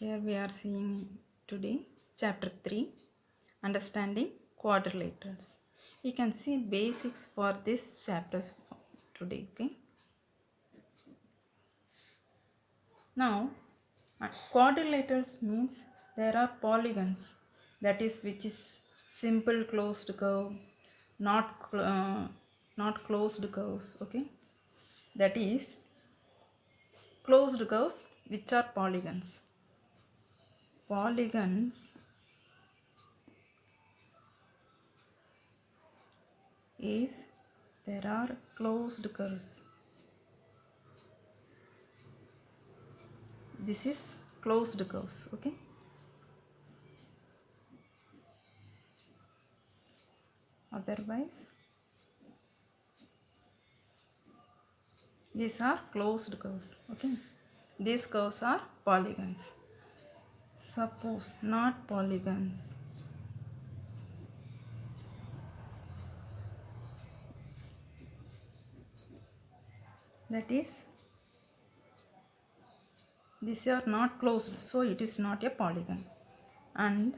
Here we are seeing today chapter 3, understanding quadrilaterals. We can see basics for this chapters today. Okay. Now quadrilaterals means there are polygons, that is which is simple closed curve, not closed curves. Okay, that is closed curves which are polygons. Polygons is there are closed curves. This is closed curves. Okay, otherwise these are closed curves. Okay, these curves are polygons. Suppose not polygons, that is these are not closed, so it is not a polygon, and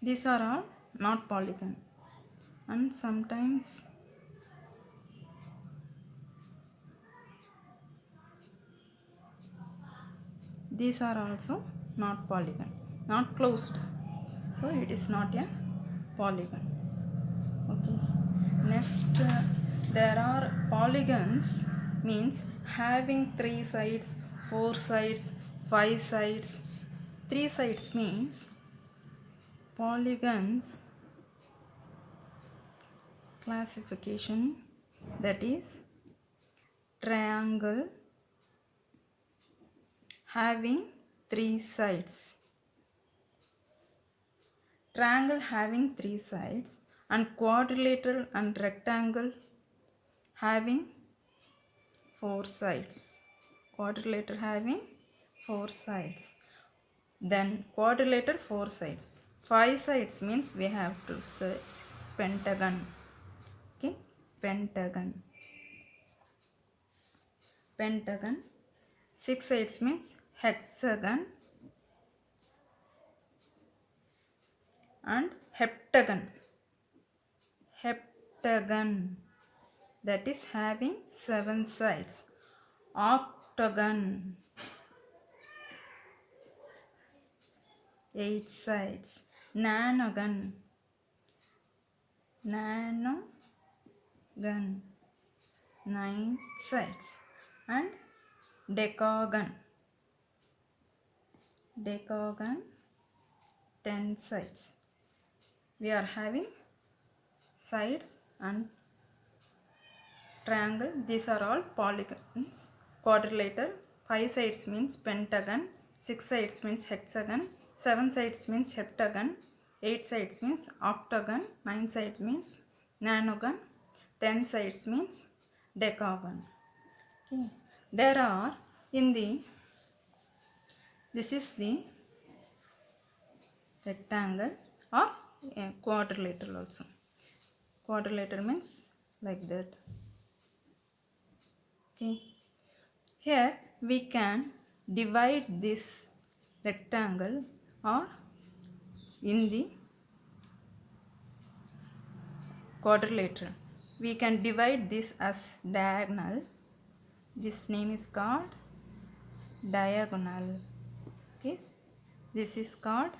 these are all not polygon, and sometimes these are also not polygon, not closed, so it is not a polygon. Okay, next there are polygons means having 3 sides, 4 sides, 5 sides. 3 sides means polygons classification, that is triangle having 3 sides, triangle having 3 sides, and quadrilateral and rectangle having 4 sides. Quadrilateral having 4 sides, then quadrilateral 4 sides. 5 sides means we have to say pentagon. Okay, pentagon. Pentagon. 6 sides means hexagon and heptagon. Heptagon, that is having 7 sides. Octagon, 8 sides. Nanogon, nanogon, 9 sides. And decagon, decagon, 10 sides. We are having sides and triangle, these are all polygons. Quadrilateral, 5 sides means pentagon, 6 sides means hexagon, 7 sides means heptagon, 8 sides means octagon, 9 sides means nanogon, 10 sides means decagon. Okay. There are in the, this is the rectangle or quadrilateral also. Quadrilateral means like that. Okay. Here we can divide this rectangle or in the quadrilateral. We can divide this as diagonal. This name is called diagonal. Okay. This is called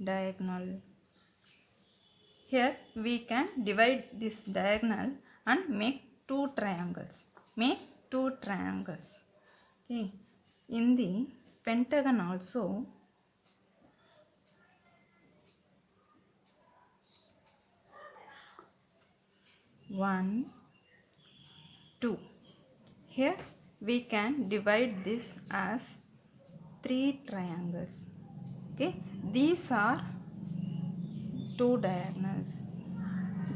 diagonal. Here we can divide this diagonal and make 2 triangles. Make 2 triangles. Okay. In the pentagon also, one, 2. Here we can divide this as 3 triangles. Okay. These are 2 diagonals.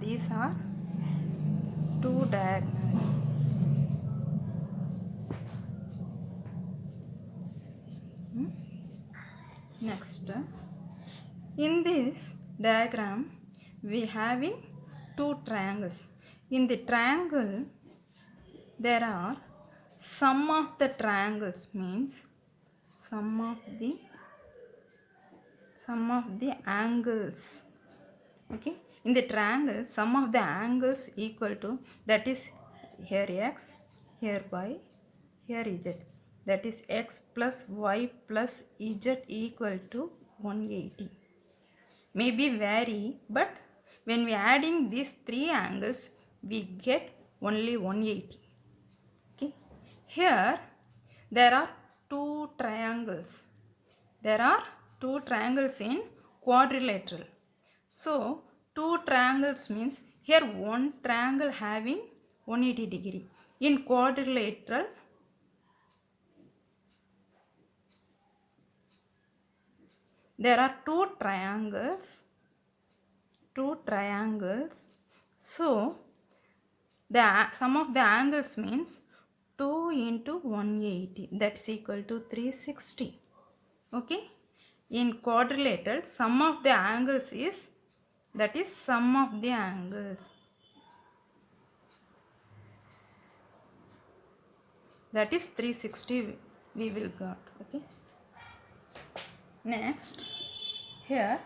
These are 2 diagonals. Next, in this diagram we having 2 triangles. In the triangle there are sum of the triangles means sum of the angles. Okay, in the triangle sum of the angles equal to, that is here x, here y, here z, that is x plus y plus z equal to 180. Maybe vary, but when we adding these three angles we get only 180. Okay, here there are two triangles. There are two triangles in quadrilateral. So two triangles means here one triangle having 180 degree. In quadrilateral there are two triangles. So the sum of the angles means 2 into 180, that's equal to 360. Okay, in quadrilateral sum of the angles is, that is sum of the angles, that is 360 we will got. Okay, next here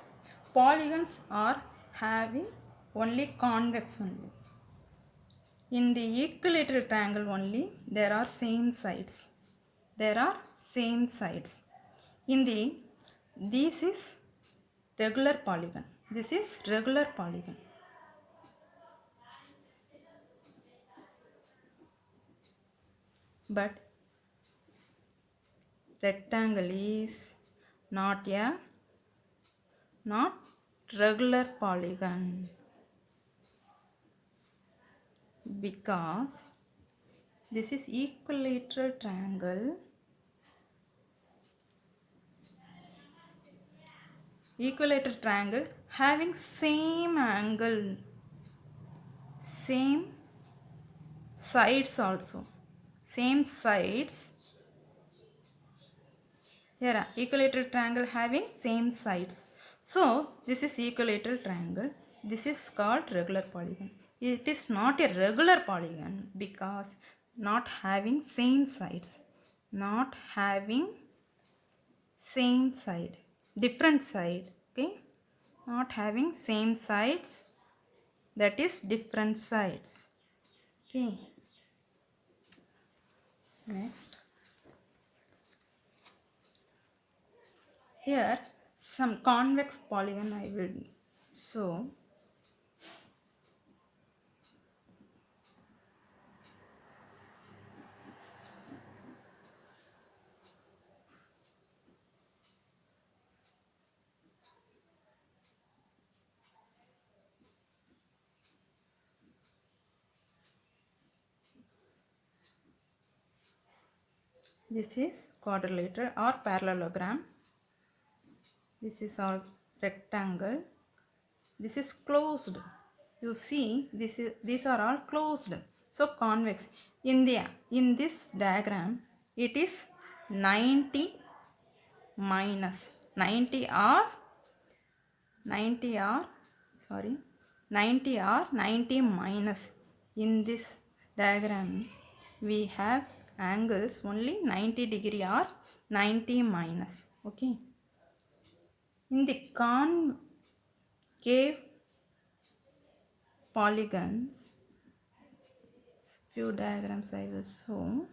polygons are having only convex only. In the equilateral triangle only there are same sides. In the, this is regular polygon. But rectangle is not regular polygon, because this is equilateral triangle. Equilateral triangle having same angle, same sides also, same sides. Here equilateral triangle having same sides. So this is equilateral triangle. This is called regular polygon. It is not a regular polygon because not having same sides. Not having same side. Different side. Okay. Not having same sides. That is different sides. Okay. Next. Here some convex polygon I will show. This is quadrilateral or parallelogram. This is all rectangle. This is closed. You see, these are all closed. So convex. In this diagram, it is 90 minus 90 or 90 or 90 minus. In this diagram, we have angles only 90 degree or 90 minus. Okay. In the concave polygons, few diagrams I will show.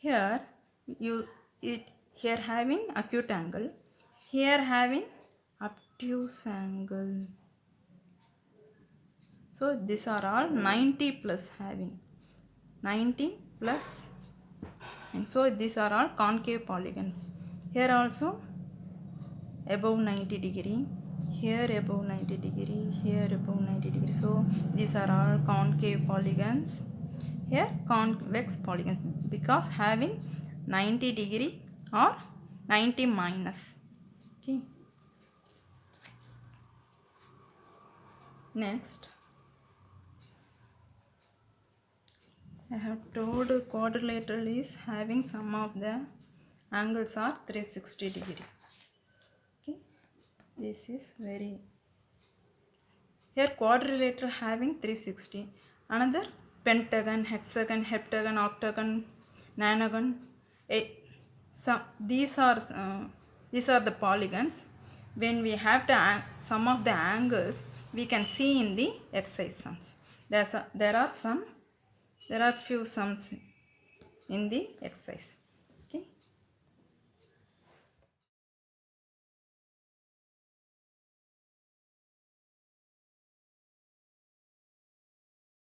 Here here having acute angle, here having obtuse angle. So these are all 90 plus having 90 plus, and so these are all concave polygons. Here also above 90 degree, here above 90 degree, here above 90 degree. So these are all concave polygons. Here convex polygons because having 90 degree or 90 minus. Okay. Next, I have told quadrilateral is having sum of the angles are 360 degree. Okay, this is very, here quadrilateral having 360, another pentagon, hexagon, heptagon, octagon, nonagon, these are the polygons. When we have the sum of the angles, we can see in the exercise sums. There are few sums in the exercise.